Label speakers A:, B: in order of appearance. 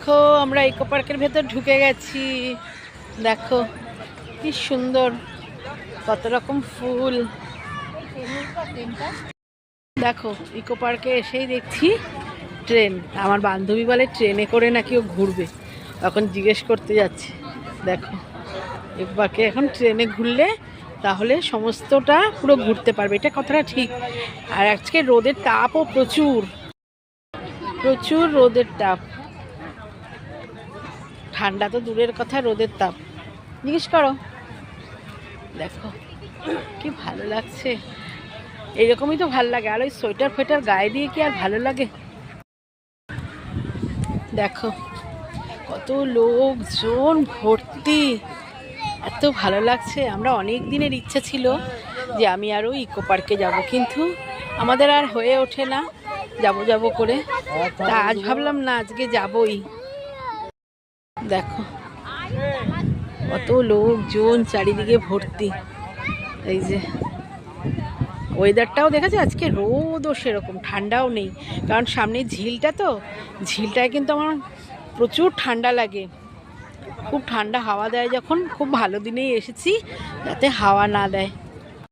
A: দেখো আমরা ইকো পার্কের ভেতর ঢুকে গেছি। দেখো কি সুন্দর, কত রকম ফুল। দেখো ইকো পার্কে এসেই দেখছি ট্রেন। আমার বান্ধবী বলে ট্রেনে করে নাকি ও ঘুরবে, এখন জিজ্ঞেস করতে যাচ্ছে। দেখো ইকো পার্কে এখন ট্রেনে ঘুরলে তাহলে সমস্তটা পুরো ঘুরতে পারবে, এটা কথাটা ঠিক। আর আজকে রোদের তাপও প্রচুর প্রচুর রোদের তাপ, ঠান্ডা তো দূরের কথা, রোদের তাপ জিজ্ঞেস করো। দেখো কি ভালো লাগছে, এইরকমই তো ভালো লাগে। আর ওই সোয়েটার ফোয়েটার গায়ে দিয়ে কি আর ভালো লাগে। দেখো কত লোকজন ভর্তি, এত ভালো লাগছে। আমরা অনেক দিনের ইচ্ছা ছিল যে আমি আরও ইকো পার্কে যাব, কিন্তু আমাদের আর হয়ে ওঠে না যাব যাব করে। তা আজ ভাবলাম না, আজকে যাবই। দেখো কত লোকজন চারিদিকে ভর্তি। এই যে ওয়েদারটাও দেখা যায়, আজকে রোদও সেরকম, ঠান্ডাও নেই, কারণ সামনে ঝিলটা, তো ঝিলটায় কিন্তু আমার প্রচুর ঠান্ডা লাগে। খুব ঠান্ডা হাওয়া দেয় যখন, খুব ভালো দিনেই এসেছি যাতে হাওয়া না দেয়।